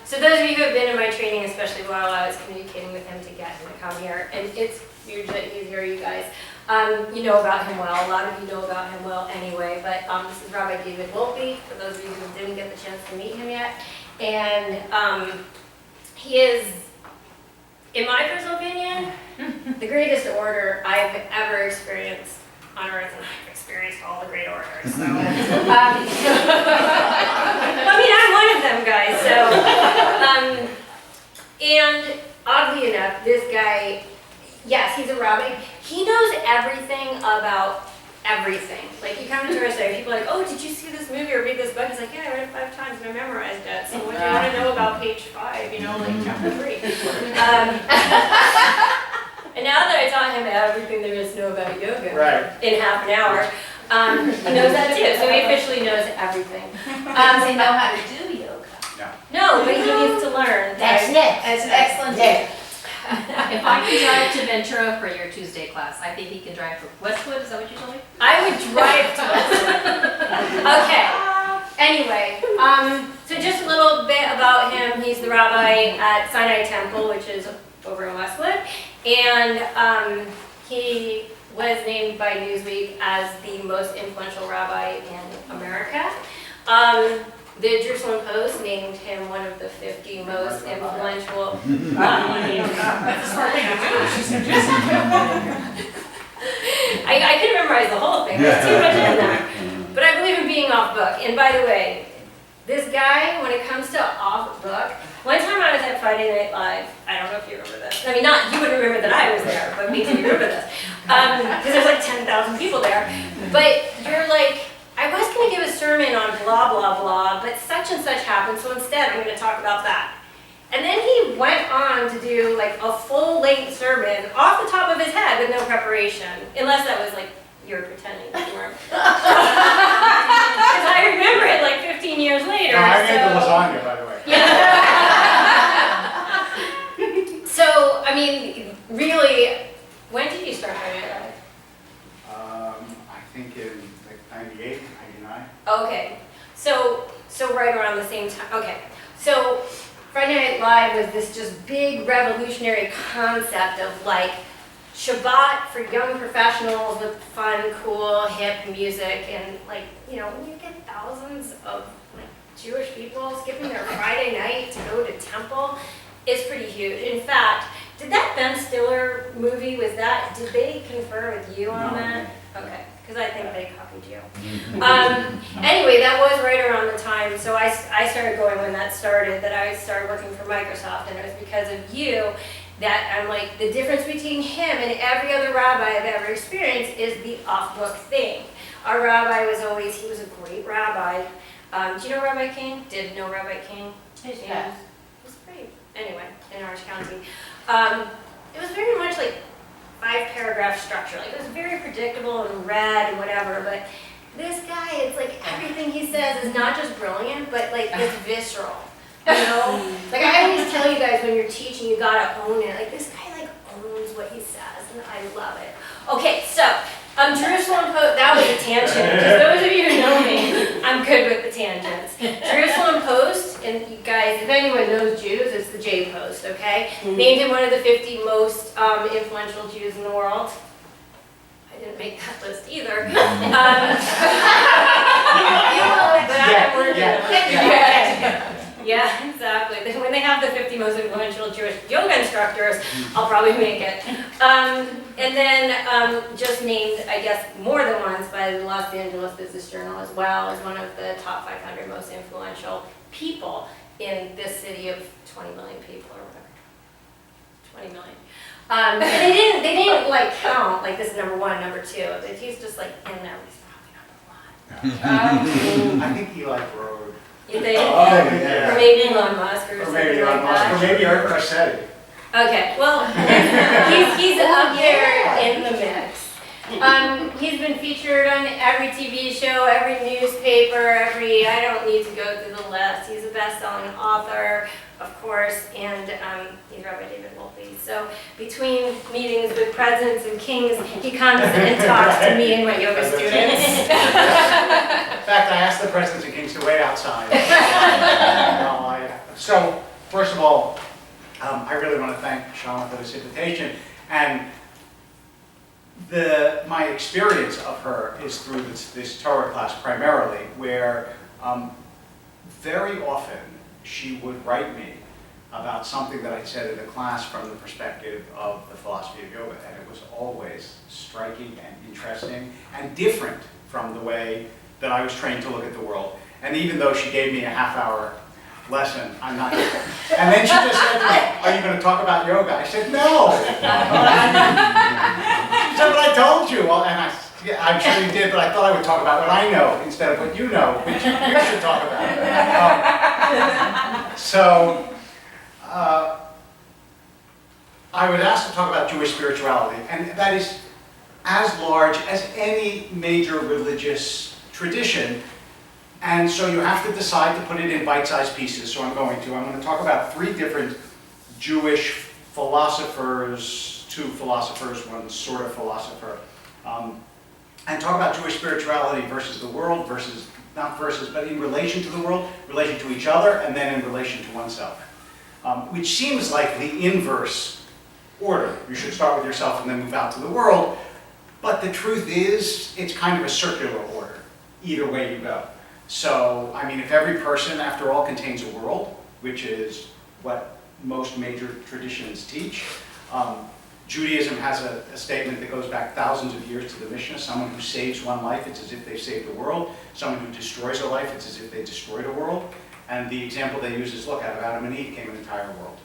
So those of you who have been in my training, especially while I was communicating with him to get him to come here, and it's huge that he's here, you guys. You know about him well. A lot of you know about him well anyway, but this is Rabbi David Wolpe, for those of you who didn't get the chance to meet him yet. And he is, in my personal opinion, the greatest orator I've ever experienced on earth, and I've experienced all the great orators. So, I mean, I'm one of them, guys. So, and oddly enough, this guy, yes, he's a rabbi. He knows everything about everything. Like, you come to our site, people are like, oh, did you see this movie or read this book? He's like, yeah, I read it 5 times and I memorized it. So what do you want to know about page 5, you know, like chapter 3? And now that I taught him everything there is to know about yoga in half an hour, he knows that too. So he officially knows everything. Does he know how to do yoga? No, but he needs to learn. That's next. That's an excellent tip. If I can drive to Ventura for your Tuesday class, I think he can drive to Westwood. Is that what you told me? I would drive to Westwood. Okay. Anyway, so just a little bit about him. He's the rabbi at Sinai Temple, which is over in Westwood. And he was named by Newsweek as the most influential rabbi in America. The Jerusalem Post named him one of the 50 most influential. I couldn't memorize the whole thing. There's too much in there. But I believe in being off book. And by the way, this guy, when it comes to off book, one time I was at Friday Night Live. I don't know if you remember this. I mean, not you would remember that I was there, but maybe you remember this. Because there's like 10,000 people there. But you're like, I was going to give a sermon on blah, blah, blah, but such and such happened, so instead I'm going to talk about that. And then he went on to do like a full-length sermon off the top of his head with no preparation, unless that was like, you were pretending that you weren't. Because I remember it like 15 years later. No, I made the lasagna, by the way. Yeah. So, I mean, really, when did you start Friday Night Live? I think in like 98, 99. Okay, so right around the same time. Okay, so Friday Night Live was this just big revolutionary concept of like Shabbat for young professionals with fun, cool, hip music, and like, you know, when you get thousands of like Jewish people skipping their Friday night to go to temple, it's pretty huge. In fact, did that Ben Stiller movie, did they confer with you on that? Okay. Because I think they copied you. Anyway, that was right around the time, so I started going when that started, that I started working for Microsoft, and it was because of you that I'm like, the difference between him and every other rabbi I've ever experienced is the off-book thing. Our rabbi was always, he was a great rabbi. Do you know Rabbi King? Did know Rabbi King? Who's Yeah. that? He was great. Anyway, in Orange County. It was very much like 5-paragraph structure. Like, it was very predictable and read and whatever, but this guy, it's like everything he says is not just brilliant, but like it's visceral. You know? Like, I always tell you guys when you're teaching, you gotta own it. Like, this guy like owns what he says, and I love it. Okay, so Jerusalem Post, that was a tangent. Because those of you who know me, I'm good with the tangents. Jerusalem Post, and you guys, if anyone knows Jews, it's the J Post, okay? Named him one of the 50 most influential Jews in the world. I didn't make that list either. Yeah, exactly. When they have the 50 most influential Jewish yoga instructors, I'll probably make it. And then just named, I guess, more than once by the Los Angeles Business Journal as well as one of the top 500 most influential people in this city of 20 million people or whatever. 20 million. And they didn't like count like this is number 1, number 2. But he's just like in there. He's probably number 1. I think he like rode. You think? Oh, yeah. Or maybe Elon Musk or something like that. Or maybe Art Garcetti. Okay, well, he's up there in the mix. He's been featured on every TV show, every newspaper, I don't need to go through the list. He's a best-selling author, of course, and he's Rabbi David Wolpe. So between meetings with presidents and kings, he comes and talks to me and my yoga students. In fact, I asked the presidents and kings to wait outside while I So, first of all, I really want to thank Shana for this invitation. And my experience of her is through this Torah class primarily, where very often she would write me about something that I said in the class from the perspective of the philosophy of yoga. And it was always striking and interesting and different from the way that I was trained to look at the world. And even though she gave me a half-hour lesson, I'm not. And then she just said to me, "Are you going to talk about yoga?" I said, "No." She said, "But I told you." Well, and yeah, I'm sure you did, but I thought I would talk about what I know instead of what you know, which you should talk about. I was asked to talk about Jewish spirituality, and that is as large as any major religious tradition. And so you have to decide to put it in bite-sized pieces, so I'm going to talk about 3 different Jewish philosophers, 2 philosophers, 1 sort of philosopher, and talk about Jewish spirituality versus the world, but in relation to the world, relation to each other, and then in relation to oneself. Which seems like the inverse order. You should start with yourself and then move out to the world, but the truth is, it's kind of a circular order, either way you go. So, I mean, if every person, after all, contains a world, which is what most major traditions teach, Judaism has a statement that goes back thousands of years to the Mishnah. Someone who saves one life, it's as if they saved the world. Someone who destroys a life, it's as if they destroyed a world. And the example they use is, look, out of Adam and Eve came an entire world.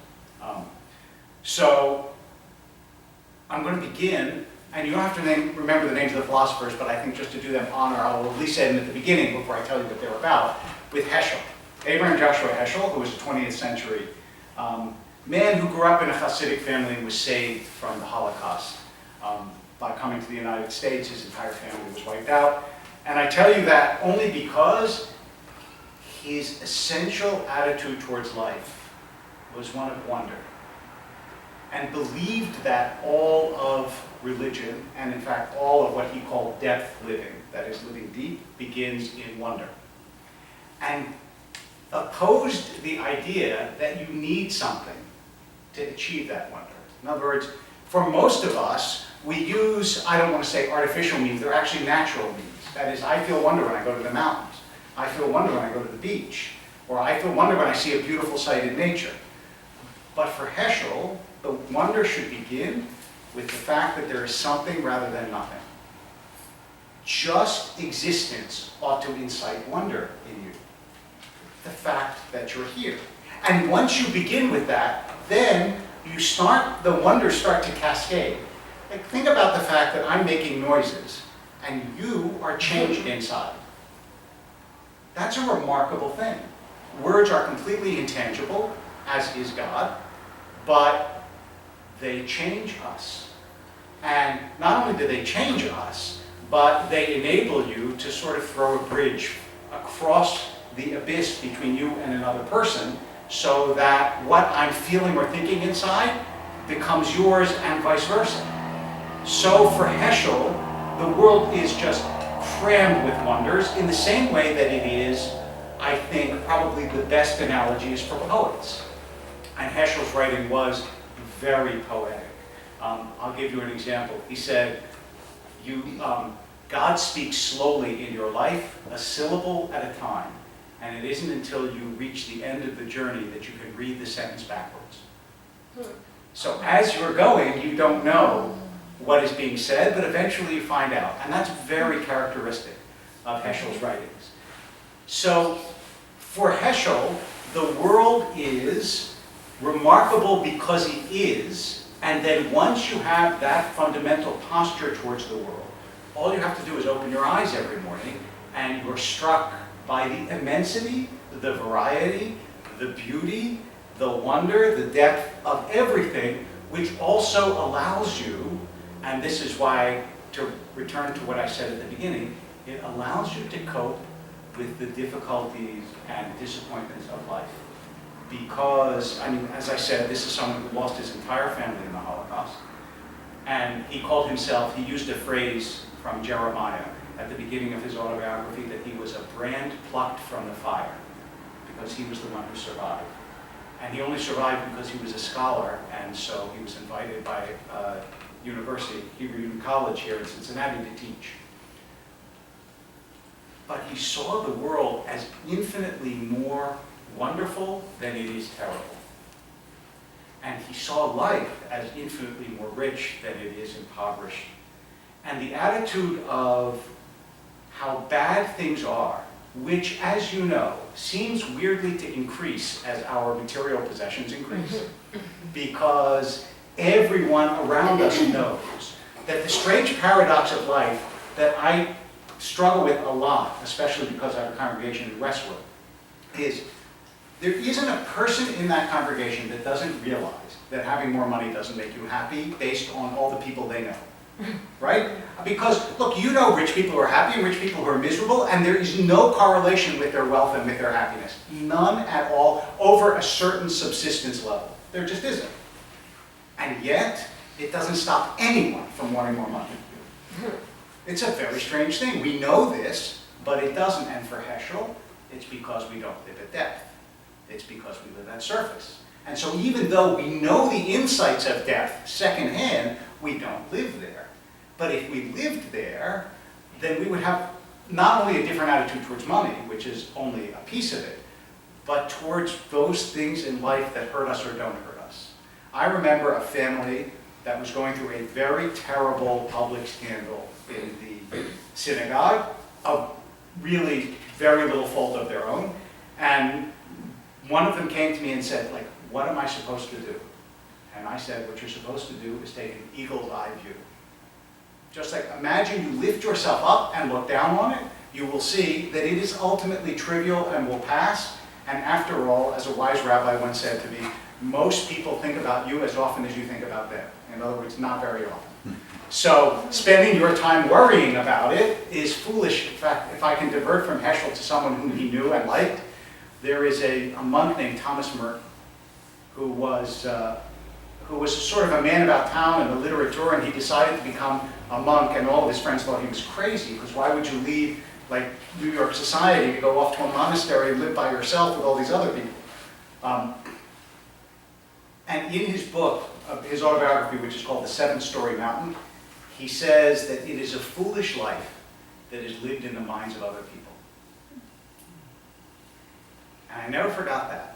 So, I'm going to begin, and you don't have to remember the names of the philosophers, but I think just to do them honor, I'll at least say them at the beginning before I tell you what they're about, with Heschel. Abraham Joshua Heschel, who was a 20th century man who grew up in a Hasidic family and was saved from the Holocaust. By coming to the United States, his entire family was wiped out. And I tell you that only because his essential attitude towards life was one of wonder, and believed that all of religion, and in fact all of what he called depth living, that is living deep, begins in wonder. And opposed the idea that you need something to achieve that wonder. In other words, for most of us, we use, I don't want to say artificial means, they're actually natural means. That is, I feel wonder when I go to the mountains. I feel wonder when I go to the beach. Or I feel wonder when I see a beautiful sight in nature. But for Heschel, the wonder should begin with the fact that there is something rather than nothing. Just existence ought to incite wonder in you. The fact that you're here. And once you begin with that, then the wonders start to cascade. Like, think about the fact that I'm making noises and you are changed inside. That's a remarkable thing. Words are completely intangible, as is God, but they change us. And not only do they change us, but they enable you to sort of throw a bridge across the abyss between you and another person, so that what I'm feeling or thinking inside becomes yours and vice versa. So for Heschel, the world is just crammed with wonders in the same way that it is, I think, probably the best analogy is for poets. And Heschel's writing was very poetic. I'll give you an example. He said, God speaks slowly in your life, a syllable at a time. And it isn't until you reach the end of the journey that you can read the sentence backwards. So as you're going, you don't know what is being said, but eventually you find out. And that's very characteristic of Heschel's writings. So for Heschel, the world is remarkable because it is, and then once you have that fundamental posture towards the world, all you have to do is open your eyes every morning, and you're struck by the immensity, the variety, the beauty, the wonder, the depth of everything, which also allows you, and this is why, to return to what I said at the beginning, it allows you to cope with the difficulties and disappointments of life. Because, I mean, as I said, this is someone who lost his entire family in the Holocaust. And he called himself, he used a phrase from Jeremiah at the beginning of his autobiography, that he was a brand plucked from the fire, because he was the one who survived. And he only survived because he was a scholar, and so he was invited by university, Hebrew College here in Cincinnati to teach. But he saw the world as infinitely more wonderful than it is terrible. And he saw life as infinitely more rich than it is impoverished. And the attitude of how bad things are, which, as you know, seems weirdly to increase as our material possessions increase, because everyone around us knows that the strange paradox of life that I struggle with a lot, especially because I have a congregation in Westwood, is there isn't a person in that congregation that doesn't realize that having more money doesn't make you happy based on all the people they know. Right? Because, look, you know rich people who are happy and rich people who are miserable, and there is no correlation with their wealth and with their happiness. None at all over a certain subsistence level. There just isn't. And yet, it doesn't stop anyone from wanting more money. It's a very strange thing. We know this, but it doesn't. And for Heschel, it's because we don't live at depth. It's because we live at surface. And so even though we know the insights of depth secondhand, we don't live there. But if we lived there, then we would have not only a different attitude towards money, which is only a piece of it, but towards those things in life that hurt us or don't hurt us. I remember a family that was going through a very terrible public scandal in the synagogue, of really very little fault of their own. And one of them came to me and said, like, what am I supposed to do? And I said, what you're supposed to do is take an eagle's eye view. Just like, imagine you lift yourself up and look down on it, you will see that it is ultimately trivial and will pass. And after all, as a wise rabbi once said to me, most people think about you as often as you think about them. In other words, not very often. So spending your time worrying about it is foolish. In fact, if I can divert from Heschel to someone whom he knew and liked, there is a monk named Thomas Merton who was sort of a man about town and a literateur, and he decided to become a monk, and all of his friends thought he was crazy, because why would you leave like New York society to go off to a monastery and live by yourself with all these other people? And in his book, his autobiography, which is called The Seven-Story Mountain, he says that it is a foolish life that is lived in the minds of other people. And I never forgot that.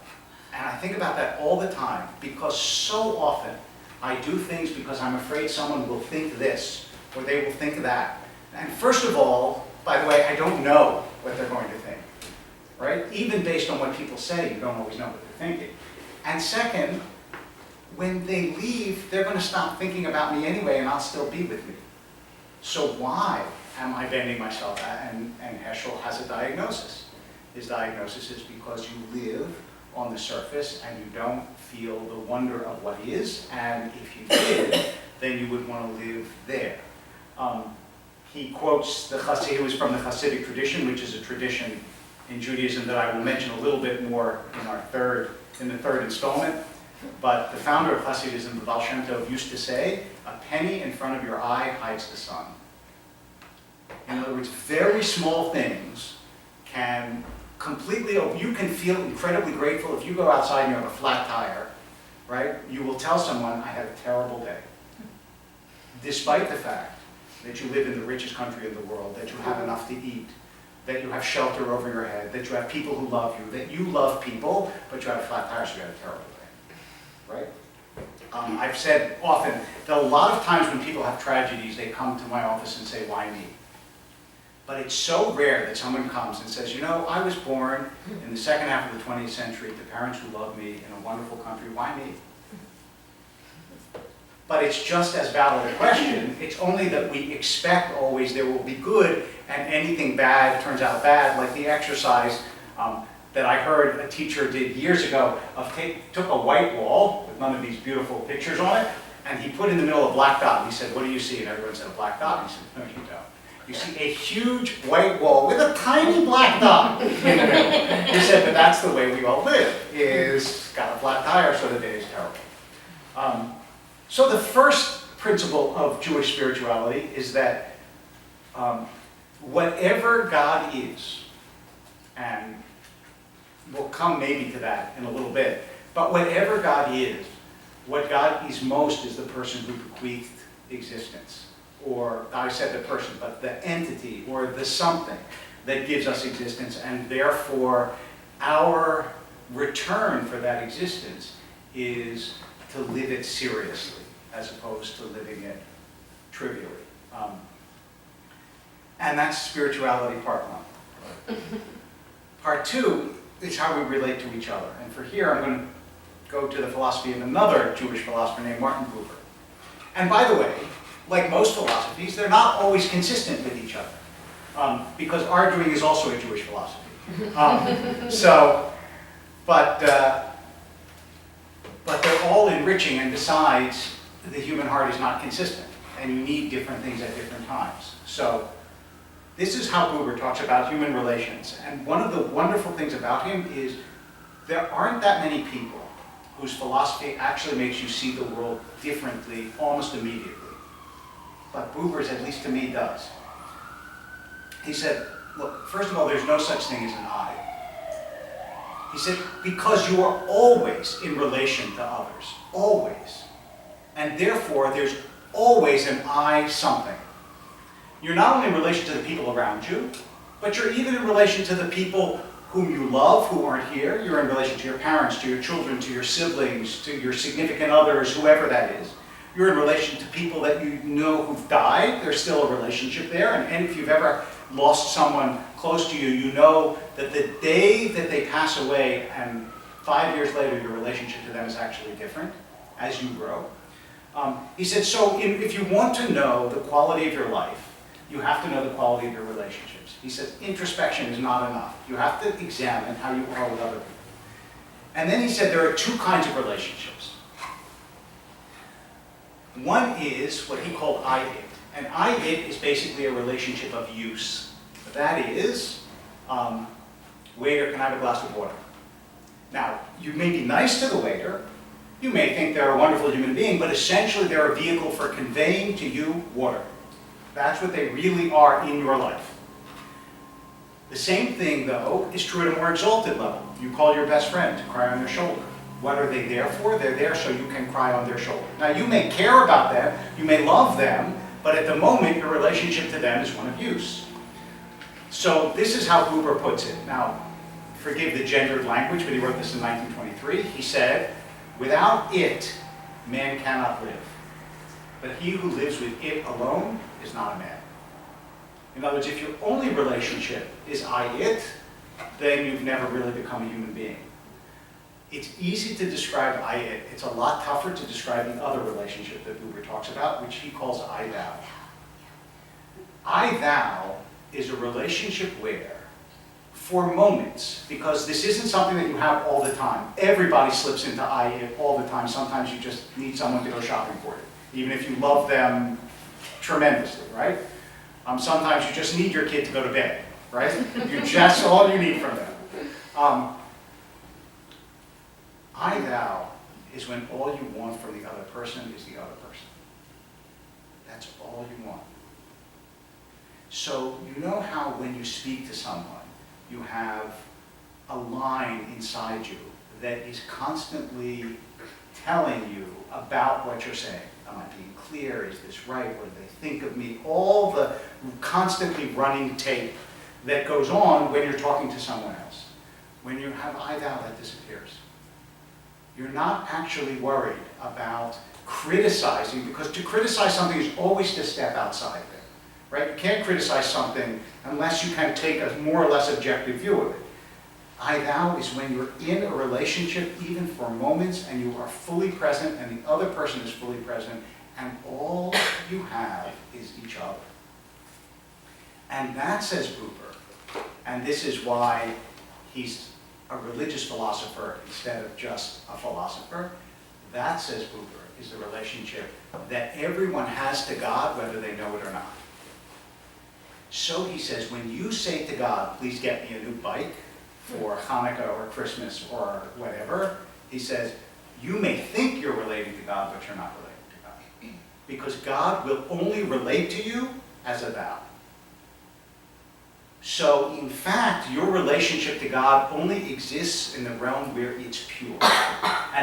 And I think about that all the time, because so often I do things because I'm afraid someone will think this, or they will think that. And first of all, by the way, I don't know what they're going to think, right? Even based on what people say, you don't always know what they're thinking. And second, when they leave, they're going to stop thinking about me anyway, and I'll still be with me. So why am I bending myself? And Heschel has a diagnosis. His diagnosis is because you live on the surface and you don't feel the wonder of what is, and if you did, then you would want to live there. He quotes the Chassid, who is from the Hasidic tradition, which is a tradition in Judaism that I will mention a little bit more in the third installment. But the founder of Hasidism, the Baal Shem Tov, used to say, a penny in front of your eye hides the sun. In other words, very small things can completely, you can feel incredibly grateful if you go outside and you have a flat tire, right? You will tell someone, I had a terrible day. Despite the fact that you live in the richest country in the world, that you have enough to eat, that you have shelter over your head, that you have people who love you, that you love people, but you have a flat tire, so you had a terrible day. Right? I've said often that a lot of times when people have tragedies, they come to my office and say, why me? But it's so rare that someone comes and says, you know, I was born in the second half of the 20th century to parents who love me in a wonderful country. Why me? But it's just as valid a question. It's only that we expect always there will be good, and anything bad turns out bad, like the exercise that I heard a teacher did years ago took a white wall with none of these beautiful pictures on it, and he put in the middle a black dot. And he said, what do you see? And everyone said, a black dot. And he said, no, you don't. You see a huge white wall with a tiny black dot in the middle. He said, but that's the way we all live, is got a flat tire, so the day is terrible. So the first principle of Jewish spirituality is that whatever God is, and we'll come maybe to that in a little bit, But whatever God is, what God is most is the person who bequeathed existence. Or, I said the person, but the entity or the something that gives us existence, and therefore our return for that existence is to live it seriously as opposed to living it trivially. And that's spirituality part one. Part two is how we relate to each other. And for here, I'm going to go to the philosophy of another Jewish philosopher named Martin Buber. And by the way, like most philosophies, they're not always consistent with each other, because arguing is also a Jewish philosophy. But they're all enriching, and besides, the human heart is not consistent, and you need different things at different times. So this is how Buber talks about human relations. And one of the wonderful things about him is there aren't that many people whose philosophy actually makes you see the world differently almost immediately. But Buber's, at least to me, does. He said, look, first of all, there's no such thing as an I. He said, because you are always in relation to others, always. And therefore, there's always an I something. You're not only in relation to the people around you, but you're even in relation to the people whom you love, who aren't here. You're in relation to your parents, to your children, to your siblings, to your significant others, whoever that is. You're in relation to people that you know who've died. There's still a relationship there. And if you've ever lost someone close to you, you know that the day that they pass away and 5 years later your relationship to them is actually different as you grow. He said, so if you want to know the quality of your life, you have to know the quality of your relationships. He says introspection is not enough. You have to examine how you are with other people. And then he said there are two kinds of relationships. One is what he called I-it. And I-it is basically a relationship of use. That is, waiter, can I have a glass of water? Now, you may be nice to the waiter. You may think they're a wonderful human being, but essentially they're a vehicle for conveying to you water. That's what they really are in your life. The same thing, though, is true at a more exalted level. You call your best friend to cry on their shoulder. What are they there for? They're there so you can cry on their shoulder. Now, you may care about them, you may love them, but at the moment, your relationship to them is one of use. So this is how Buber puts it. Now, forgive the gendered language, but he wrote this in 1923. He said, without it, man cannot live. But he who lives with it alone is not a man. In other words, if your only relationship is I-it, then you've never really become a human being. It's easy to describe I-it. It's a lot tougher to describe the other relationship that Buber talks about, which he calls I-thou. I-thou is a relationship where, for moments, because this isn't something that you have all the time. Everybody slips into I-it all the time. Sometimes you just need someone to go shopping for you, even if you love them tremendously, right? Sometimes you just need your kid to go to bed, right? That's all you need from them. I-thou is when all you want from the other person is the other person. That's all you want. So you know how when you speak to someone, you have a line inside you that is constantly telling you about what you're saying. Am I being clear? Is this right? What do they think of me? All the constantly running tape that goes on when you're talking to someone else. When you have I-thou, that disappears. You're not actually worried about criticizing, because to criticize something is always to step outside of it, right? You can't criticize something unless you can take a more or less objective view of it. I-thou is when you're in a relationship, even for moments, and you are fully present, and the other person is fully present, and all you have is each other. And that, says Buber, and this is why he's a religious philosopher instead of just a philosopher, that, says Buber, is the relationship that everyone has to God, whether they know it or not. So he says, when you say to God, please get me a new bike for Hanukkah or Christmas or whatever, he says, you may think you're relating to God, but you're not relating to God. Because God will only relate to you as a thou. So, in fact, your relationship to God only exists in the realm where it's pure.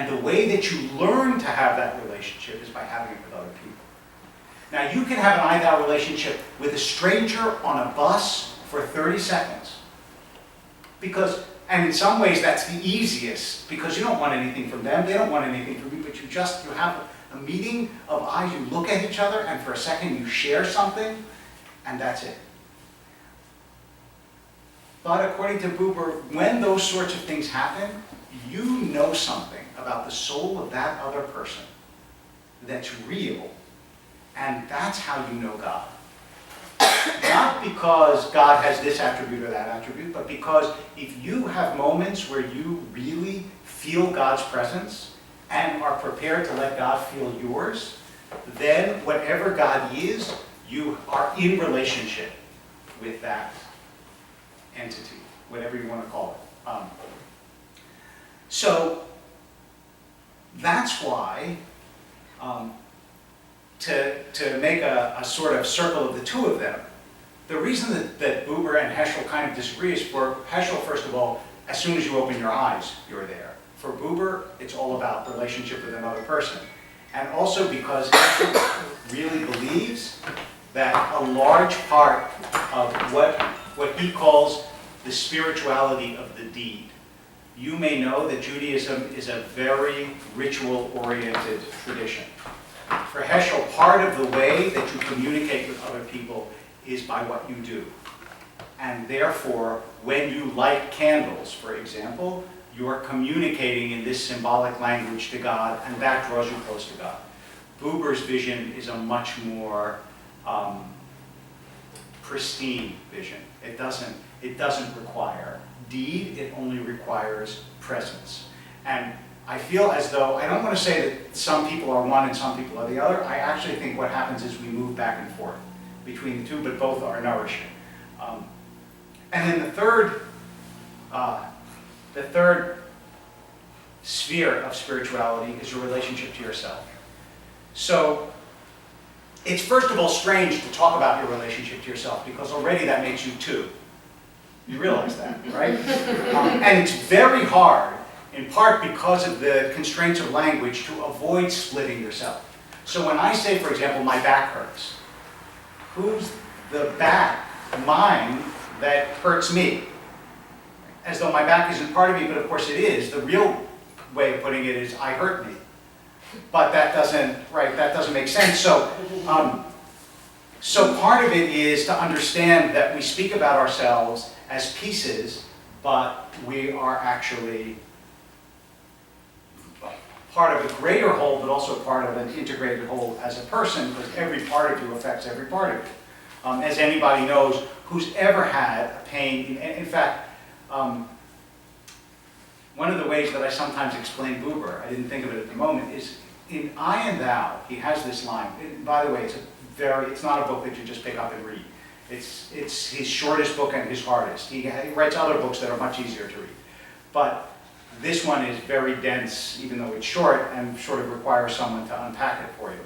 And the way that you learn to have that relationship is by having it with other people. Now, you can have an I-thou relationship with a stranger on a bus for 30 seconds. And in some ways that's the easiest, because you don't want anything from them, they don't want anything from you, but you have a meeting of eyes, you look at each other, and for a second you share something, and that's it. But according to Buber, when those sorts of things happen, you know something about the soul of that other person that's real, and that's how you know God. Not because God has this attribute or that attribute, but because if you have moments where you really feel God's presence and are prepared to let God feel yours, then whatever God is, you are in relationship with that entity, whatever you want to call it. So that's why, to make a sort of circle of the two of them, the reason that Buber and Heschel kind of disagree is, for Heschel, first of all, as soon as you open your eyes, you're there. For Buber, it's all about relationship with another person. And also because Heschel really believes that a large part of what he calls the spirituality of the deed. You may know that Judaism is a very ritual-oriented tradition. For Heschel, part of the way that you communicate with other people is by what you do. And therefore, when you light candles, for example, you are communicating in this symbolic language to God, and that draws you close to God. Buber's vision is a much more pristine vision. It doesn't require deed, it only requires presence. And I feel as though, I don't want to say that some people are one and some people are the other. I actually think what happens is we move back and forth between the two, but both are nourishing. And then the third sphere of spirituality is your relationship to yourself. So it's first of all strange to talk about your relationship to yourself, because already that makes you two. You realize that, right? And it's very hard, in part because of the constraints of language, to avoid splitting yourself. So when I say, for example, my back hurts, who's the back, mine, that hurts me? As though my back isn't part of me, but of course it is. The real way of putting it is, I hurt me. But that doesn't make sense. So, so part of it is to understand that we speak about ourselves as pieces, but we are actually part of a greater whole, but also part of an integrated whole as a person, because every part of you affects every part of you. As anybody knows who's ever had a pain, in fact, one of the ways that I sometimes explain Buber, I didn't think of it at the moment, is in I and Thou, he has this line. By the way, it's not a book that you just pick up and read. It's his shortest book and his hardest. He writes other books that are much easier to read. But this one is very dense, even though it's short, and sort of requires someone to unpack it for you.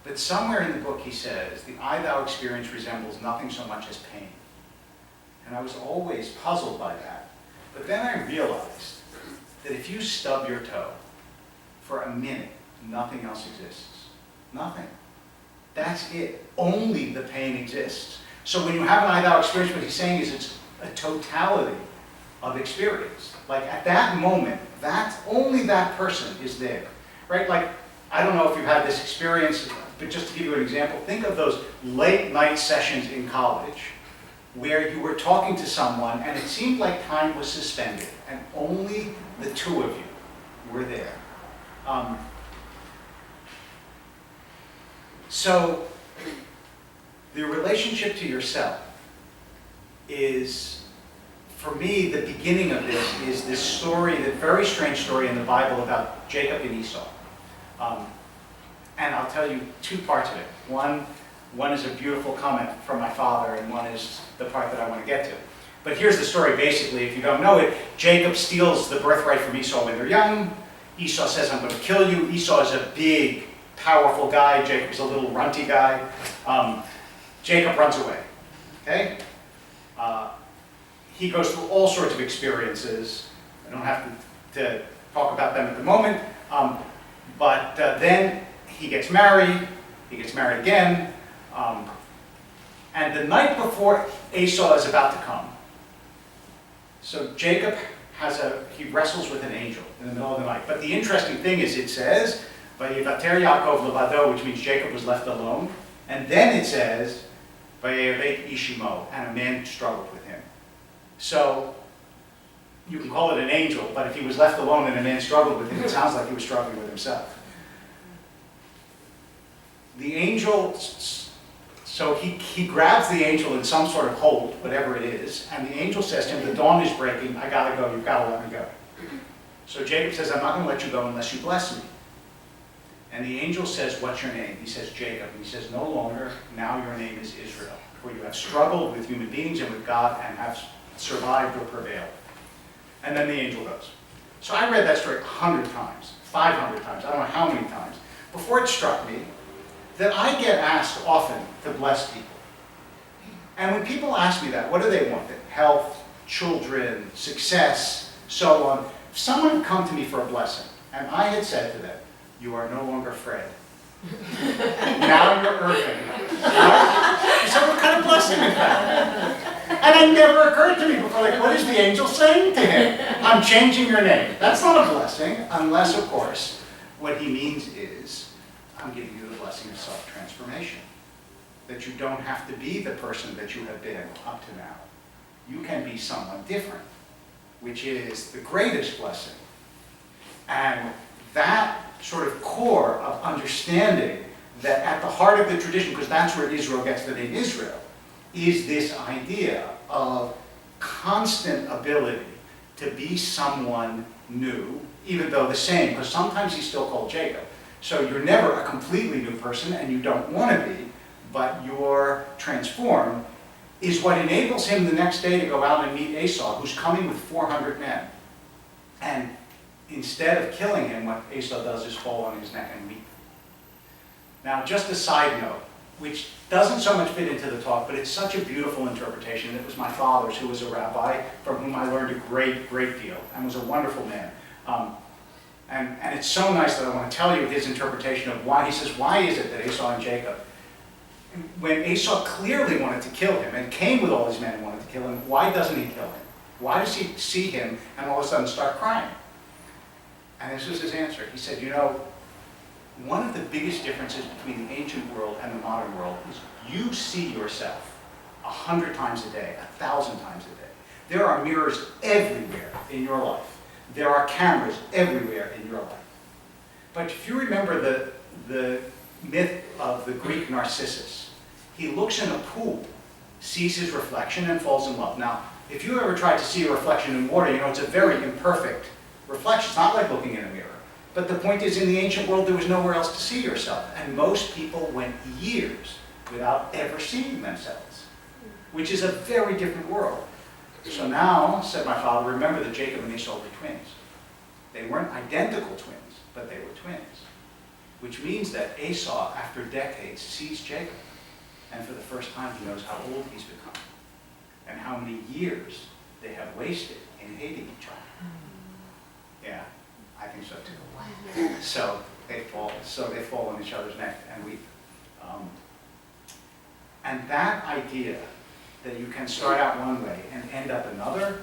But somewhere in the book he says, the I-Thou experience resembles nothing so much as pain. And I was always puzzled by that. But then I realized that if you stub your toe for a minute, nothing else exists. Nothing. That's it. Only the pain exists. So when you have an I-Thou experience, what he's saying is it's a totality of experience. Like at that moment, only that person is there. Right? Like, I don't know if you've had this experience, but just to give you an example, think of those late night sessions in college where you were talking to someone and it seemed like time was suspended and only the two of you were there. So the relationship to yourself is, for me, the beginning of this is this story, the very strange story in the Bible about Jacob and Esau. And I'll tell you two parts of it. One is a beautiful comment from my father, and one is the part that I want to get to. But here's the story, basically, if you don't know it. Jacob steals the birthright from Esau when they're young. Esau says, I'm going to kill you. Esau is a big, powerful guy. Jacob's a little runty guy. Jacob runs away. Okay? He goes through all sorts of experiences. I don't have to talk about them at the moment. But then he gets married again, and the night before Esau is about to come, so Jacob he wrestles with an angel in the middle of the night. But the interesting thing is it says, Vayivater Yaakov levado, which means Jacob was left alone. And then it says, Vayevet Ishimo, and a man struggled with him. So you can call it an angel, but if he was left alone and a man struggled with him, it sounds like he was struggling with himself. The angel, so he grabs the angel in some sort of hold, whatever it is, and the angel says to him, the dawn is breaking, I gotta go, you've gotta let me go. So Jacob says, I'm not gonna let you go unless you bless me. And the angel says, what's your name? He says, Jacob. And he says, no longer, now your name is Israel, for you have struggled with human beings and with God and have survived or prevailed. And then the angel goes. So I read that story 100 times, 500 times, I don't know how many times, before it struck me that I get asked often to bless people. And when people ask me that, what do they want? Health, children, success, so on. If someone had come to me for a blessing, and I had said to them, you are no longer Fred. Now you're Irving. So what kind of blessing is that? And it never occurred to me before, like, what is the angel saying to him? I'm changing your name. That's not a blessing, unless, of course, what he means is, I'm giving you the blessing of self-transformation. That you don't have to be the person that you have been up to now. You can be someone different, which is the greatest blessing. And that sort of core of understanding that at the heart of the tradition, because that's where Israel gets the name Israel, is this idea of constant ability to be someone new, even though the same, because sometimes he's still called Jacob. So you're never a completely new person, and you don't want to be, but you're transformed, is what enables him the next day to go out and meet Esau, who's coming with 400 men. And instead of killing him, what Esau does is fall on his neck and weep. Now, just a side note, which doesn't so much fit into the talk, but it's such a beautiful interpretation. It was my father's, who was a rabbi, from whom I learned a great, great deal, and was a wonderful man. And it's so nice that I want to tell you his interpretation of why. He says, why is it that Esau and Jacob, when Esau clearly wanted to kill him, and came with all his men and wanted to kill him, why doesn't he kill him? Why does he see him and all of a sudden start crying? And this was his answer. He said, you know, one of the biggest differences between the ancient world and the modern world is you see yourself 100 times a day, 1,000 times a day. There are mirrors everywhere in your life. There are cameras everywhere in your life. But if you remember the myth of the Greek Narcissus, he looks in a pool, sees his reflection, and falls in love. Now, if you ever tried to see a reflection in water, you know it's a very imperfect reflection. It's not like looking in a mirror. But the point is, in the ancient world, there was nowhere else to see yourself. And most people went years without ever seeing themselves, which is a very different world. So now, said my father, remember that Jacob and Esau were twins. They weren't identical twins, but they were twins. Which means that Esau, after decades, sees Jacob. And for the first time, he knows how old he's become. And how many years they have wasted in hating each other. Yeah, I think so too. So they fall on each other's neck and weep. And that idea that you can start out one way and end up another,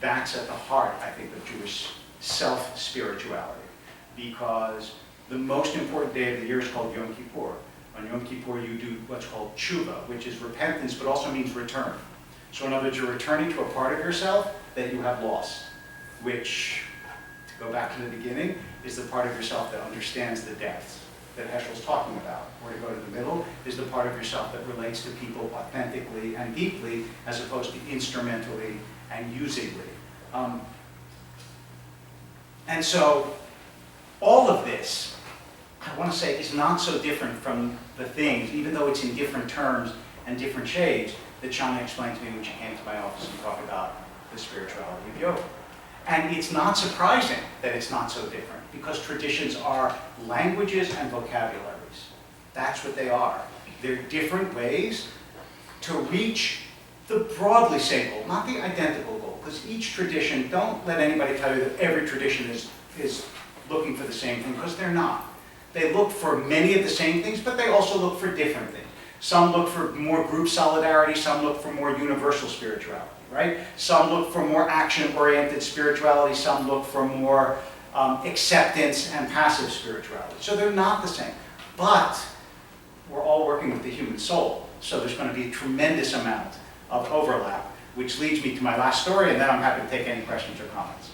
that's at the heart, I think, of Jewish self-spirituality. Because the most important day of the year is called Yom Kippur. On Yom Kippur, you do what's called tshuva, which is repentance, but also means return. So in other words, you're returning to a part of yourself that you have lost, which, to go back to the beginning, is the part of yourself that understands the depths that Heschel's talking about. Or to go to the middle, is the part of yourself that relates to people authentically and deeply, as opposed to instrumentally and usingly. And so, all of this, I want to say, is not so different from the things, even though it's in different terms and different shades, that Shana explained to me when she came to my office and talked about the spirituality of yoga. And it's not surprising that it's not so different, because traditions are languages and vocabularies. That's what they are. They're different ways to reach the broadly same goal, not the identical goal, because each tradition, don't let anybody tell you that every tradition is is looking for the same thing, because they're not. They look for many of the same things, but they also look for different things. Some look for more group solidarity, some look for more universal spirituality, right? Some look for more action-oriented spirituality, some look for more acceptance and passive spirituality. So they're not the same. But we're all working with the human soul, so there's going to be a tremendous amount of overlap, which leads me to my last story, and then I'm happy to take any questions or comments.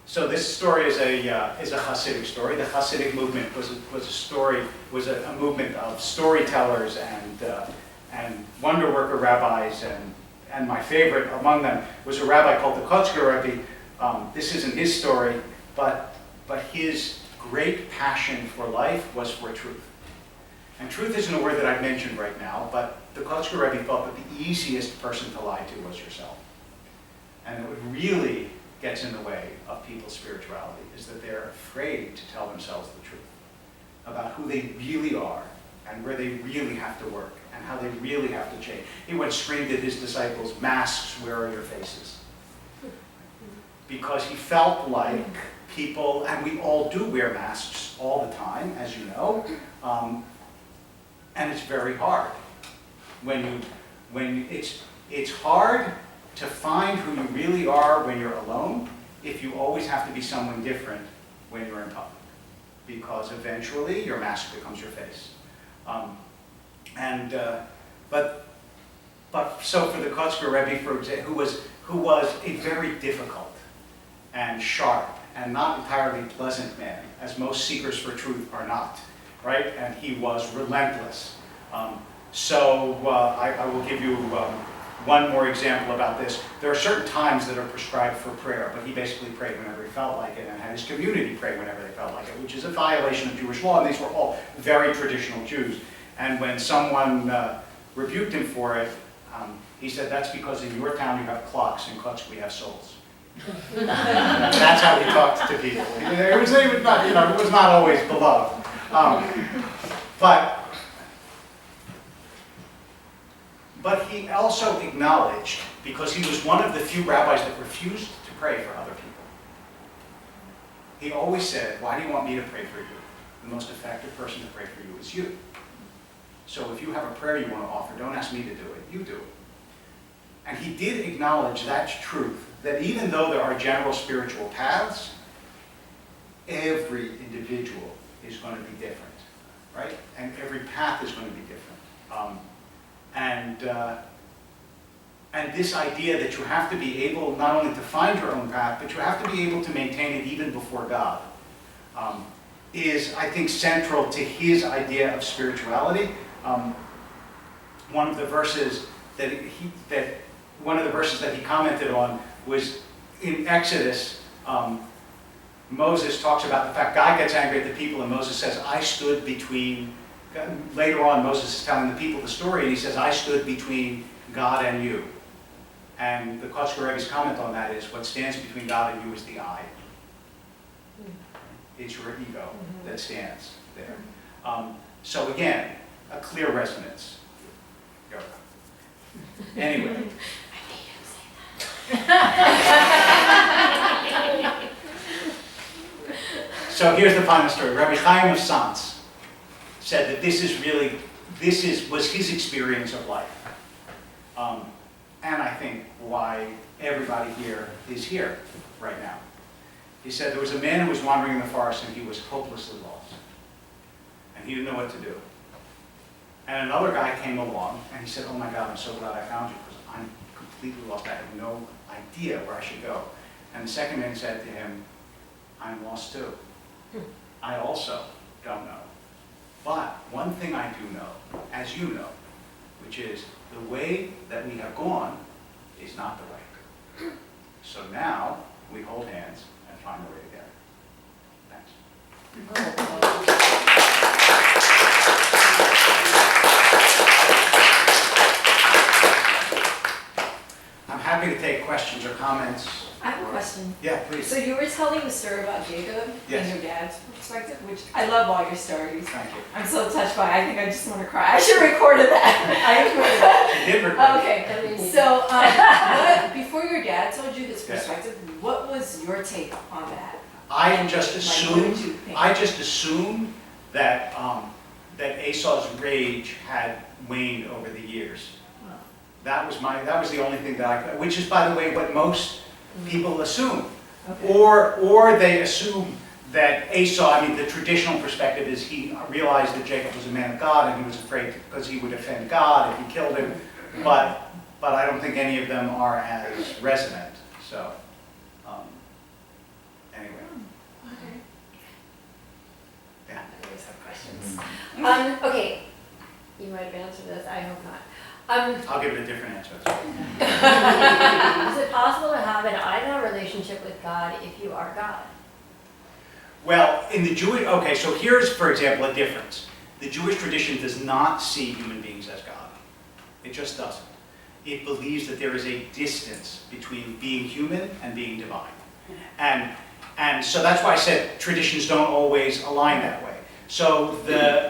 So this story is a Hasidic story. The Hasidic movement was a movement of storytellers and wonder worker rabbis, and my favorite among them was a rabbi called the Kotzker Rebbe. This isn't his story, but his great passion for life was for truth. And truth isn't a word that I've mentioned right now, but the Kotzker Rebbe thought that the easiest person to lie to was yourself. And it really gets in the way of people's spirituality is that they're afraid to tell themselves the truth about who they really are and where they really have to work and how they really have to change. He once screamed at his disciples, "Masks, where are your faces?" Because he felt like people, and we all do wear masks all the time, as you know, and it's very hard. It's hard to find who you really are when you're alone, if you always have to be someone different when you're in public. Because eventually your mask becomes your face. So for the Kotzker Rebbe, for example, who was a very difficult and sharp and not entirely pleasant man, as most seekers for truth are not, right? And he was relentless. I will give you one more example about this. There are certain times that are prescribed for prayer, but he basically prayed whenever he felt like it and had his community pray whenever they felt like it, which is a violation of Jewish law, and these were all very traditional Jews. And when someone rebuked him for it, he said, "That's because in your town you have clocks, in Kutsk we have souls." That's how he talked to people. It was not always beloved. But he also acknowledged, because he was one of the few rabbis that refused to pray for other people. He always said, "Why do you want me to pray for you? The most effective person to pray for you is you. So if you have a prayer you want to offer, don't ask me to do it, you do it." And he did acknowledge that truth, that even though there are general spiritual paths, every individual is going to be different, right? And every path is going to be different. And this idea that you have to be able not only to find your own path, but you have to be able to maintain it even before God, is, I think, central to his idea of spirituality. One of the verses that he commented on was in Exodus. Moses talks about the fact God gets angry at the people, and Moses says, "I stood between." Later on, Moses is telling the people the story, and he says, "I stood between God and you." And the Kotzker Rebbe's comment on that is, what stands between God and you is the I. It's your ego that stands there. So again, a clear resonance. Anyway. So here's the final story. Rabbi Chaim of Sants said that was his experience of life. And I think why everybody here is here right now. He said there was a man who was wandering in the forest and he was hopelessly lost. And he didn't know what to do. And another guy came along and he said, "Oh my God, I'm so glad I found you because I'm completely lost. I have no idea where I should go." And the second man said to him, "I'm lost too. I also don't know. But one thing I do know, as you know, which is the way that we have gone is not the way. So now we hold hands and find a way together." Thanks. I'm happy to take questions or comments. I have a question. question. Yeah, please. So you were telling the story about Jacob Yes. and your dad's perspective, which I love all your stories. Thank you. I'm so touched by it. I think I just want to cry. I should have recorded that. I recorded that. She did record. Okay. So before your dad told you his Yes. perspective, what was your take on that? I just Like, what did you assumed, think? I just assumed that, that Esau's rage had waned over the years. That was the only thing that I could, which is, by the way, what most people assume. Okay. Or they assume that Esau, I mean, the traditional perspective is he realized that Jacob was a man of God and he was afraid because he would offend God if he killed him. But I don't think any of them are as resonant. So, anyway. Okay. Yeah. I always have questions. Okay, you might have answered this, I hope not. I'll give it a different answer. Is it possible to have an I-thou relationship with God if you are God? Well, in the Jewish, okay, so here's, for example, a difference. The Jewish tradition does not see human beings as God. It just doesn't. It believes that there is a distance between being human and being divine. And so that's why I said traditions don't always align that way. So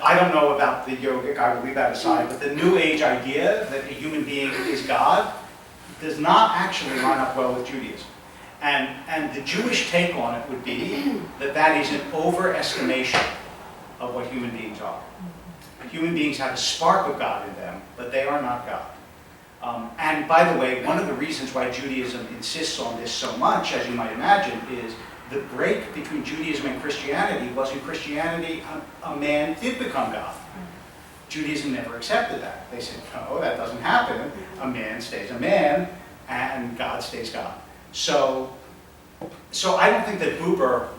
I don't know about the yogic, I will leave that aside, but the New Age idea that a human being is God does not actually line up well with Judaism. And the Jewish take on it would be that that is an overestimation of what human beings are. Human beings have a spark of God in them, but they are not God. And by the way, one of the reasons why Judaism insists on this so much, as you might imagine, is the break between Judaism and Christianity was in Christianity, a man did become God. Judaism never accepted that. They said, no, that doesn't happen. A man stays a man, and God stays God. So I don't think that Buber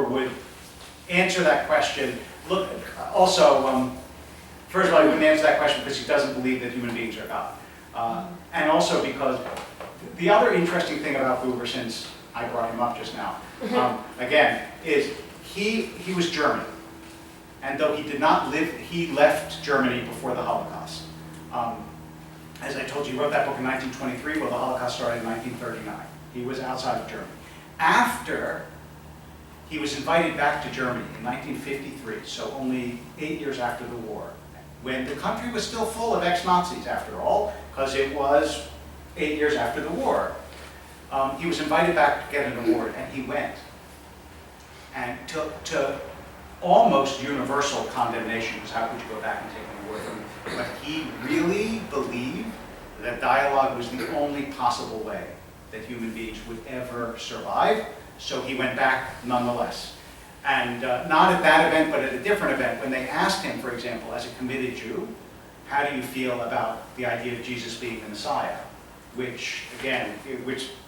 would answer that question. Look, also, first of all, he wouldn't answer that question because he doesn't believe that human beings are God. And also because the other interesting thing about Buber, since I brought him up just now, again, is he was German. And though he did not live, he left Germany before the Holocaust. As I told you, he wrote that book in 1923. Well, the Holocaust started in 1939. He was outside of Germany. After he was invited back to Germany in 1953, so only 8 years after the war, when the country was still full of ex-Nazis, after all, because it was 8 years after the war. He was invited back to get an award, and he went. And to almost universal condemnation, because how could you go back and take an award from him? But he really believed that dialogue was the only possible way that human beings would ever survive, so he went back nonetheless. And not at that event, but at a different event, when they asked him, for example, as a committed Jew, how do you feel about the idea of Jesus being the Messiah? Which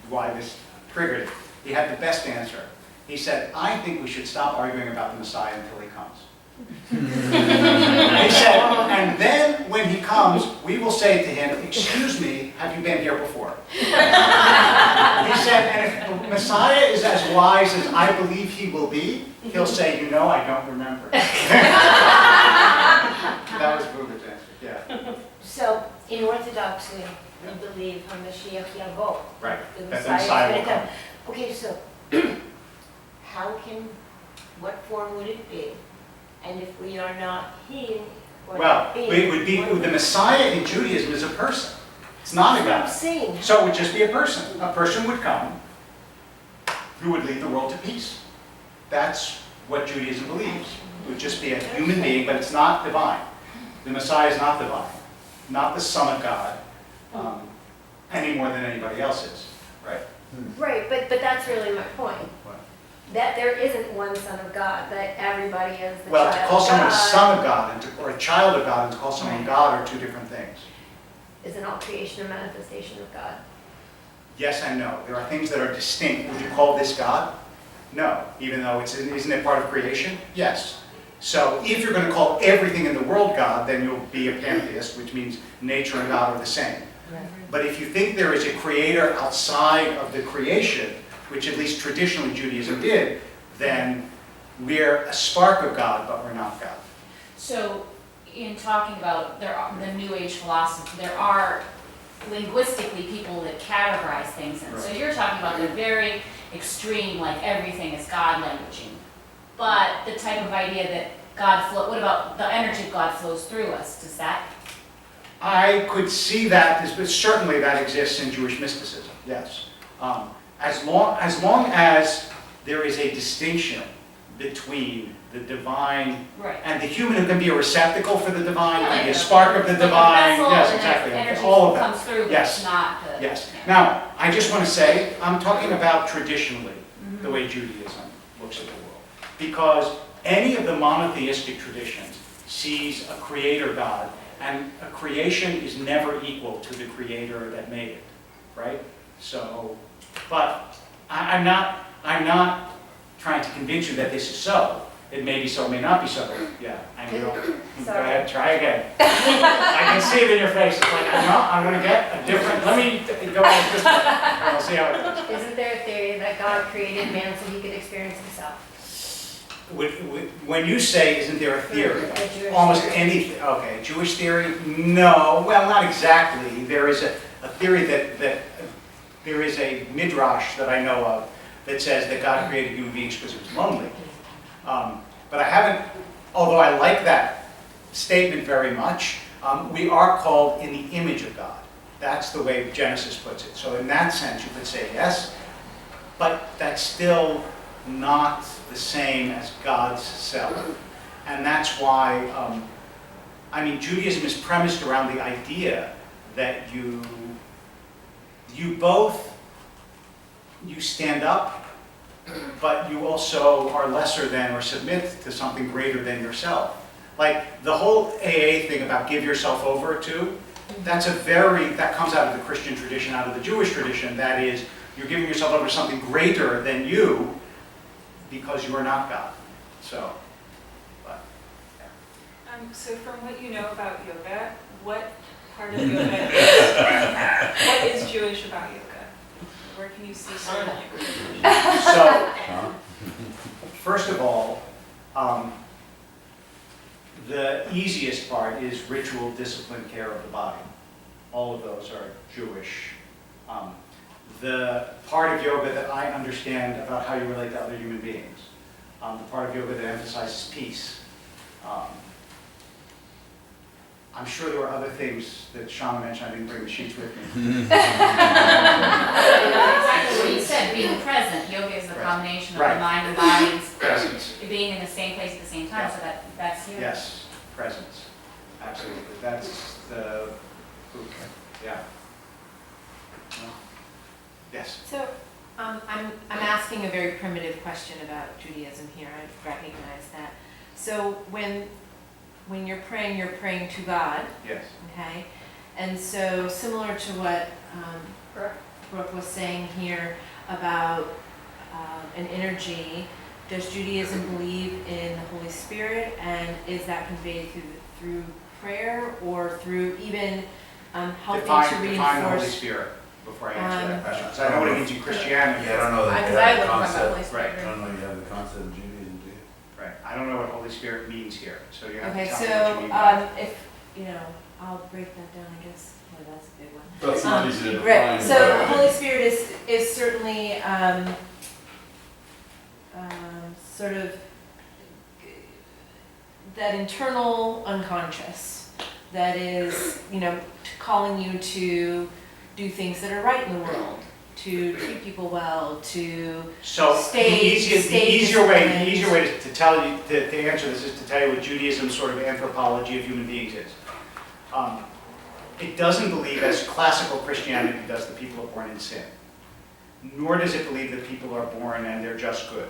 why this triggered it. He had the best answer. He said, I think we should stop arguing about the Messiah until he comes. He said, and then when he comes, we will say to him, excuse me, have you been here before? He said, and if the Messiah is as wise as I believe he will be, he'll say, you know, I don't remember. That was Buber's answer, yeah. So, in Orthodoxy, we believe HaMashiach Yavo. Right, The that the Messiah Messiah is will going come. to come. Okay, so, what form would it be? And if we are not he, what Well, would it be? it would be, the Messiah in Judaism is a person. It's not a That's what I'm God. saying. So it would just be a person. A person would come who would lead the world to peace. That's what Judaism believes. It would just be a human being, but it's not divine. The Messiah is not divine, not the Son of God, any more than anybody else is, right? Right, but that's really my point. What? That there isn't one Son of God, that everybody is the Well, child to call someone a of God. son of God or a child of God and to call someone God are two different things. Isn't all creation a manifestation of God? Yes and no. There are things that are distinct. Would you call this God? No. Even though isn't it part of creation? Yes. So if you're going to call everything in the world God, then you'll be a pantheist, which means nature and God are the same. Right. But if you think there is a creator outside of the creation, which at least traditionally Judaism did, then we're a spark of God, but we're not God. So, in talking about the New Age philosophy, there are linguistically people that categorize things in. So you're talking about the very extreme, like everything is God languaging. But the type of idea that what about the energy of God flows through us? Does that? I could see that, but certainly that exists in Jewish mysticism, yes. As long as there is a distinction between the divine and the human, who can be a receptacle for the divine, can be a spark of the divine. Yes, exactly. Energy All of that. comes through, but Yes. it's not the. Yes. Now, I just want to say, I'm talking about traditionally, the way Judaism looks at the world. Because any of the monotheistic traditions sees a creator God, and a creation is never equal to the creator that made it, right? So, but I'm not trying to convince you that this is so. It may be so, it may not be so. Yeah, and you go ahead, try again. I can see it in your face. It's like, I'm going to get a different, let me go on this way. I'll see how it goes. Isn't there a theory that God created man so he could experience himself? When you say, isn't there a theory? A Jewish Almost theory. anything. Okay, Jewish theory? No, well, not exactly. There is a theory that there is a midrash that I know of that says that God created human beings because he was lonely. But I haven't, although I like that statement very much, we are called in the image of God. That's the way Genesis puts it. So in that sense, you could say yes, but that's still not the same as God's self. And that's why, Judaism is premised around the idea that you stand up, but you also are lesser than or submit to something greater than yourself. Like the whole AA thing about give yourself over to, that comes out of the Christian tradition, out of the Jewish tradition. That is, you're giving yourself over to something greater than you because you are not God. So, but, yeah. So from what you know about yoga, what part of yoga what is Jewish about yoga? Where can you see certain So, first of all, the easiest part is ritual, discipline, care of the body. All of those are Jewish. The part of yoga that I understand about how you relate to other human beings, the part of yoga that emphasizes peace. I'm sure there were other things that Shana mentioned. I didn't bring the sheets with me. Exactly what you said, being present. Yoga is the combination of the mind and body's Presence. being in the same place at the same time, so that's yoga. Yes, presence. Absolutely. That's the yeah. No? Yes. So, I'm asking a very primitive question about Judaism here. I recognize that. So when you're praying to God. Yes. Okay, and so similar to what Brooke was saying here about an energy, does Judaism believe in the Holy Spirit, and is that conveyed through prayer or through even helping to reinforce? Define the Holy Spirit before I answer that question, because I know what it means in Christianity. Yeah, I don't know that Because you I have would the talk about Holy concept. Spirit. Right. I don't know you have the concept of Judaism, do you? Right. I don't know what Holy Spirit means here, so you have Okay, to tell me what you so mean by it. if I'll break that down, I guess. Well, that's a big one. That's not easy to define. Right. So but- Holy Spirit is certainly sort of that internal unconscious that is, calling you to do things that are right in the world, to treat people well, to So stay the easier way disciplined. to tell you to answer this is to tell you what Judaism's sort of anthropology of human beings is. It doesn't believe, as classical Christianity does, that people are born in sin. Nor does it believe that people are born and they're just good.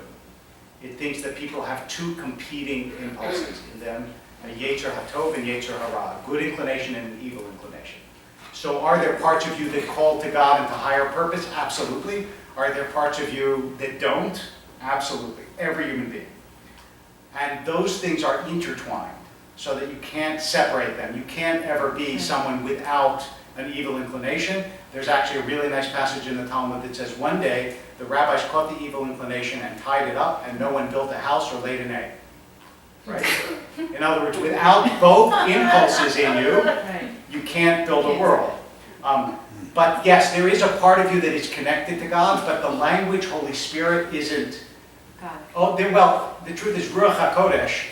It thinks that people have two competing impulses in them, a Yetzer HaTov and Yetzer Hara, good inclination and an evil inclination. So are there parts of you that call to God and to higher purpose? Absolutely. Are there parts of you that don't? Absolutely. Every human being. And those things are intertwined so that you can't separate them. You can't ever be someone without an evil inclination. There's actually a really nice passage in the Talmud that says one day the rabbis caught the evil inclination and tied it up, and no one built a house or laid an egg. Right? In other words, without both impulses in you, Right. you can't build a world. But yes, there is a part of you that is connected to God, but the language Holy Spirit isn't. God. Oh, well, the truth is Ruach HaKodesh,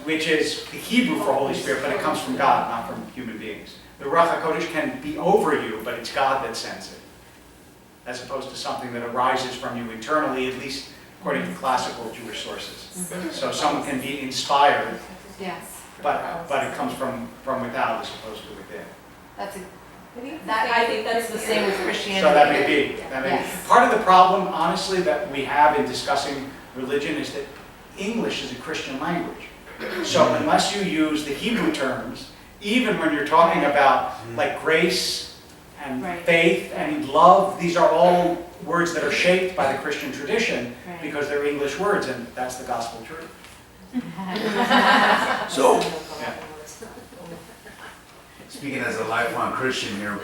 which is the Hebrew for Holy Spirit, but it comes from God, not from human beings. The Ruach HaKodesh can be over you, but it's God that sends it, as opposed to something that arises from you internally, at least according to classical Jewish sources. So someone can be inspired, Yes. but it comes from without as opposed to within. That's I think that's the same with Christianity. So that may be. Yes. Part of the problem, honestly, that we have in discussing religion is that English is a Christian language. So unless you use the Hebrew terms, even when you're talking about like grace and faith and love, these are all words that are shaped by the Christian tradition because they're English words, and that's the gospel truth. So, Yeah. speaking as a lifelong Christian here,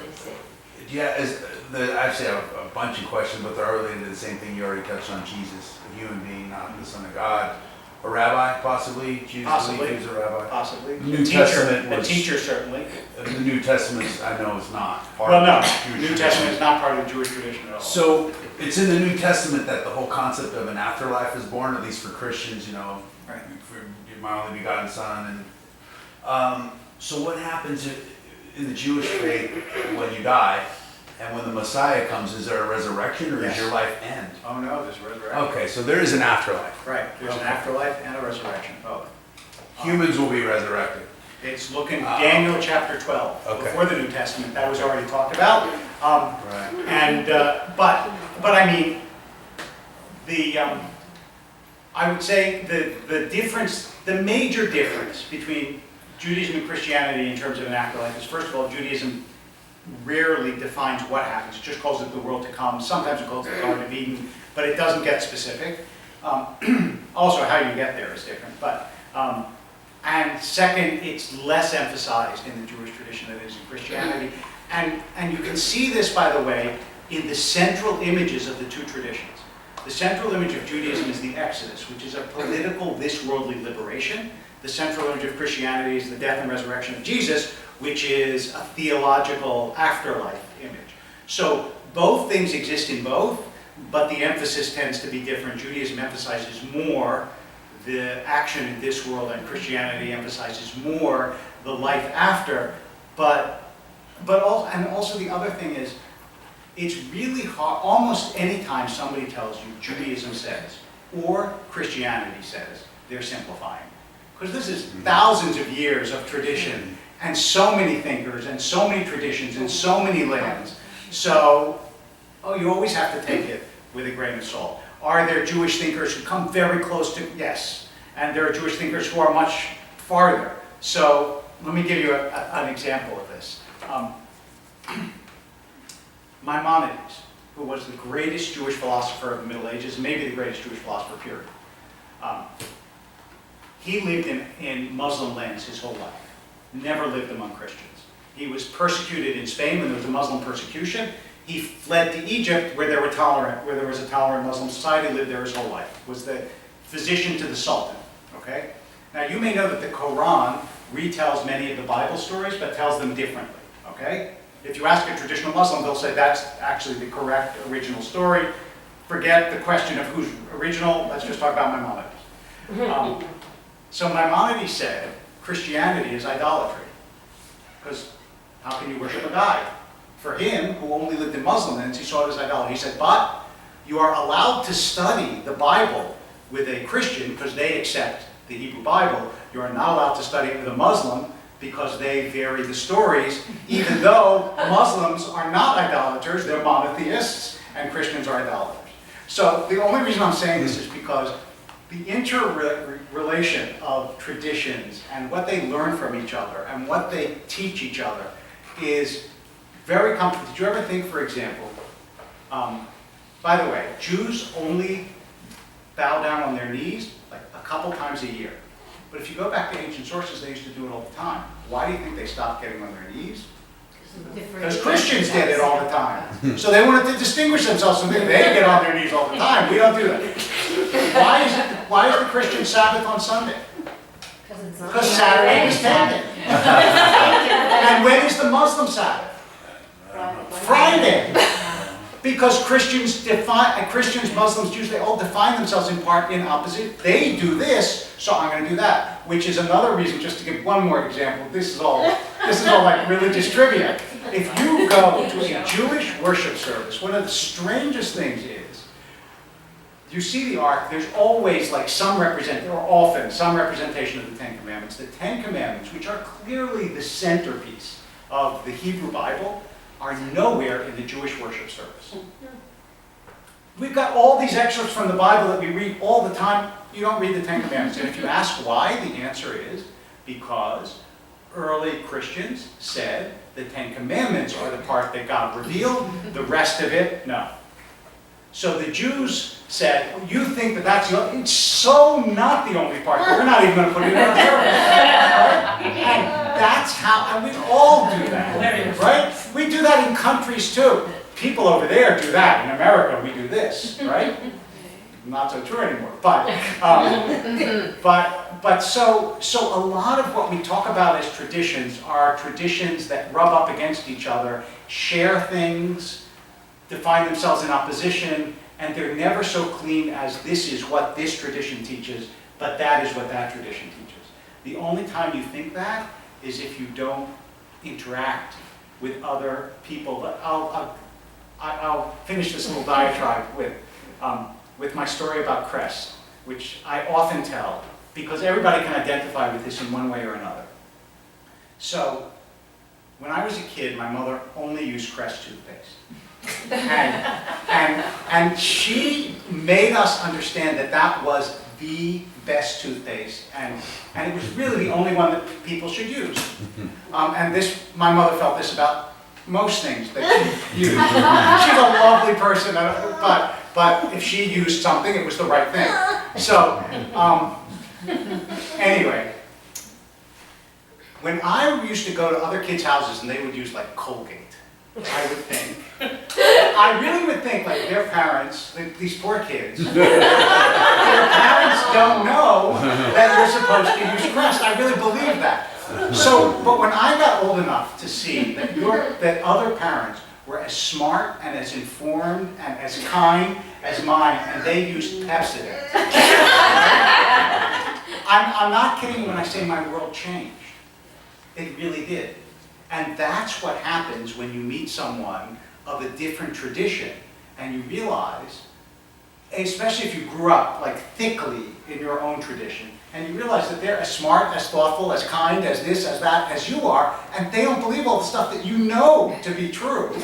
actually have a bunch of questions, but they're all related to the same thing you already touched on, Jesus, a human being, not the Son of God. A rabbi, possibly? Jesus Possibly. is a rabbi. Possibly. The New Testament A was- teacher, certainly. The New Testament, I know, is not part Well, of no, the Jewish New tradition. Testament is not part of the Jewish tradition at all. So, it's in the New Testament that the whole concept of an afterlife is born, at least for Christians, you know, Right. for my only begotten Son. And so what happens in the Jewish faith when you die, and when the Messiah comes? Is there a resurrection, or Yes. does your life end? Oh no, there's a resurrection. Okay, so there is an afterlife. Right, there's an afterlife and a resurrection, both. Humans will be resurrected. It's looking, Daniel chapter 12, Okay. before the New Testament, that was already talked about. Right. And, but I mean, I would say the difference, the major difference between Judaism and Christianity in terms of an afterlife is, first of all, Judaism rarely defines what happens. It just calls it the world to come. Sometimes it calls it the Garden of Eden, but it doesn't get specific. Also, how you get there is different. But and second, it's less emphasized in the Jewish tradition than it is in Christianity. And you can see this, by the way, in the central images of the two traditions. The central image of Judaism is the Exodus, which is a political, this-worldly liberation. The central image of Christianity is the death and resurrection of Jesus, which is a theological afterlife image. So both things exist in both, but the emphasis tends to be different. Judaism emphasizes more the action in this world, and Christianity emphasizes more the life after. But also the other thing is, it's really hard, almost any time somebody tells you Judaism says, or Christianity says, they're simplifying. Because this is thousands of years of tradition, and so many thinkers, and so many traditions, and so many lands. So, you always have to take it with a grain of salt. Are there Jewish thinkers who come very close to, yes, and there are Jewish thinkers who are much farther. So, let me give you an example of this. Maimonides, who was the greatest Jewish philosopher of the Middle Ages, maybe the greatest Jewish philosopher, period. He lived in Muslim lands his whole life, never lived among Christians. He was persecuted in Spain when there was a Muslim persecution. He fled to Egypt where there was a tolerant Muslim society, lived there his whole life. Was the physician to the Sultan, okay? Now you may know that the Quran retells many of the Bible stories, but tells them differently, okay? If you ask a traditional Muslim, they'll say that's actually the correct original story. Forget the question of who's original, let's just talk about Maimonides. So Maimonides said Christianity is idolatry, because how can you worship a guy? For him, who only lived in Muslim lands, he saw it as idolatry. He said, but you are allowed to study the Bible with a Christian because they accept the Hebrew Bible. You are not allowed to study it with a Muslim because they vary the stories, even though Muslims are not idolaters, they're monotheists, and Christians are idolaters. So the only reason I'm saying this is because the interrelation of traditions and what they learn from each other and what they teach each other is very complicated. Did you ever think, for example, by the way, Jews only bow down on their knees like a couple times a year. But if you go back to ancient sources, they used to do it all the time. Why do you think they stopped getting on their knees? Because Christians did it all the time. So they wanted to distinguish themselves, so they get on their knees all the time. We don't do that. Why is the Christian Sabbath on Sunday? Because Saturday is taken. And when is the Muslim Sabbath? Friday. Because Christians, Muslims, Jews, they all define themselves in part in opposite. They do this, so I'm going to do that. Which is another reason, just to give one more example. This is all like religious trivia. If you go to a Jewish worship service, one of the strangest things is, you see the ark, there's always like often some representation of the Ten Commandments. The Ten Commandments, which are clearly the centerpiece of the Hebrew Bible, are nowhere in the Jewish worship service. We've got all these excerpts from the Bible that we read all the time. You don't read the Ten Commandments. And if you ask why, the answer is because early Christians said the Ten Commandments are the part that God revealed, the rest of it, no. So the Jews said, well, you think that that's it's so not the only part, but we're not even going to put it in our service. And that's how, and we all do that, right? We do that in countries too. People over there do that. In America, we do this, right? Not so true anymore. But so a lot of what we talk about as traditions are traditions that rub up against each other, share things, define themselves in opposition, and they're never so clean as this is what this tradition teaches, but that is what that tradition teaches. The only time you think that is if you don't interact with other people. But I'll finish this little diatribe with my story about crest, which I often tell, because everybody can identify with this in one way or another. So, when I was a kid, my mother only used Crest toothpaste. And she made us understand that that was the best toothpaste, and it was really the only one that people should use. And my mother felt this about most things that she used. She's a lovely person, but if she used something, it was the right thing. So, anyway, when I used to go to other kids' houses and they would use like Colgate, I really would think like their parents, these poor kids, their parents don't know that you're supposed to use Crest. I really believe that. So, but when I got old enough to see that other parents were as smart and as informed and as kind as mine, and they used Pepsodent, I'm not kidding when I say my world changed. It really did. And that's what happens when you meet someone of a different tradition and you realize, especially if you grew up like thickly in your own tradition, and you realize that they're as smart, as thoughtful, as kind, as this, as that, as you are, and they don't believe all the stuff that you know to be true.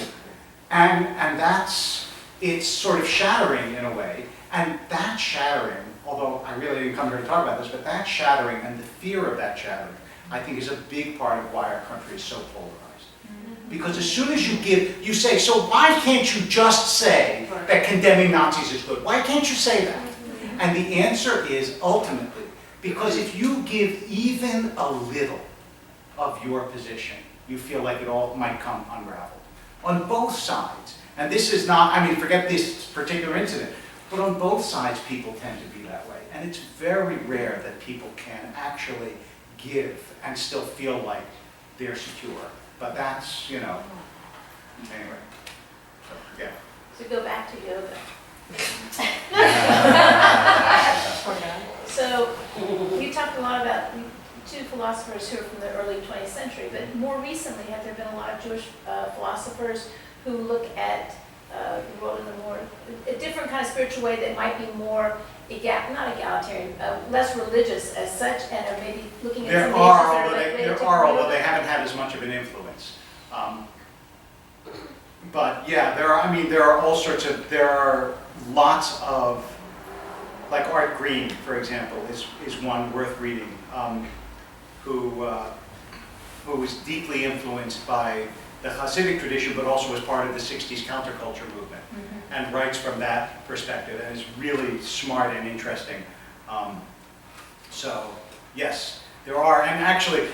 And it's sort of shattering in a way. And that shattering, although I really didn't come here to talk about this, but that shattering and the fear of that shattering, I think is a big part of why our country is so polarized. Because as soon as you say, so why can't you just say that condemning Nazis is good? Why can't you say that? And the answer is ultimately, because if you give even a little of your position, you feel like it all might come unraveled. On both sides, and this is not, forget this particular incident, but on both sides people tend to be that way. And it's very rare that people can actually give and still feel like they're secure. But that's, anyway. So, yeah. So go back to yoga. So you talked a lot about two philosophers who are from the early 20th century, but more recently have there been a lot of Jewish philosophers who look at the world in a different kind of spiritual way that might be more not egalitarian, less religious as such, and are maybe looking at some issues that are related to although they haven't had as much of an influence. But yeah, there are lots of, like Art Green, for example, is one worth reading, who was deeply influenced by the Hasidic tradition, but also was part of the 60s counterculture movement, and writes from that perspective, and is really smart and interesting. So, yes, there are, and actually,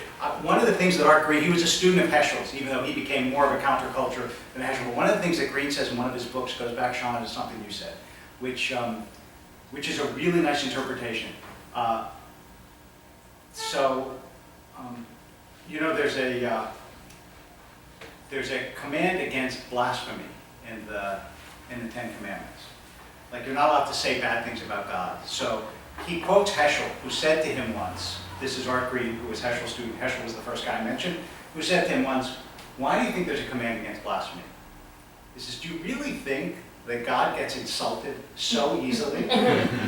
one of the things that Art Green, he was a student of Heschel's, even though he became more of a counterculture than Heschel, but one of the things that Green says in one of his books goes back, Shana, to something you said, which is a really nice interpretation. there's a command against blasphemy in the Ten Commandments. Like, you're not allowed to say bad things about God. So he quotes Heschel, who said to him once, this is Art Reed, who was Heschel's student, Heschel was the first guy I mentioned, who said to him once, why do you think there's a command against blasphemy? He says, do you really think that God gets insulted so easily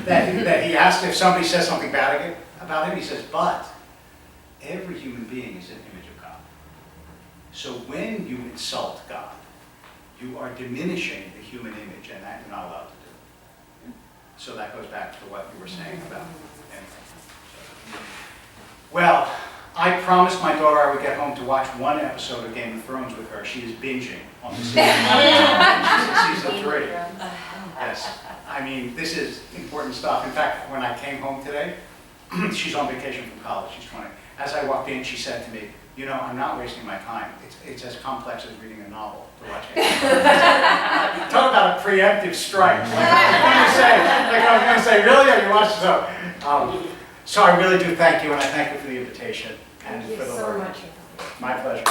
that he has to, if somebody says something bad about him, he says, but every human being is an image of God. So when you insult God, you are diminishing the human image, and that you're not allowed to do. So that goes back to what you were saying about anything. Well, I promised my daughter I would get home to watch one episode of Game of Thrones with her. She is binging on the season 3. Yes. I mean, this is important stuff. In fact, when I came home today, she's on vacation from college. She's 20. As I walked in, she said to me, you know, I'm not wasting my time. It's as complex as reading a novel to watch Game of Thrones. Talk about a preemptive strike. Like I was going to say, really? Have you watched it? So I really do thank you, and I thank you for the invitation and Thank you for the so learning. much. My pleasure.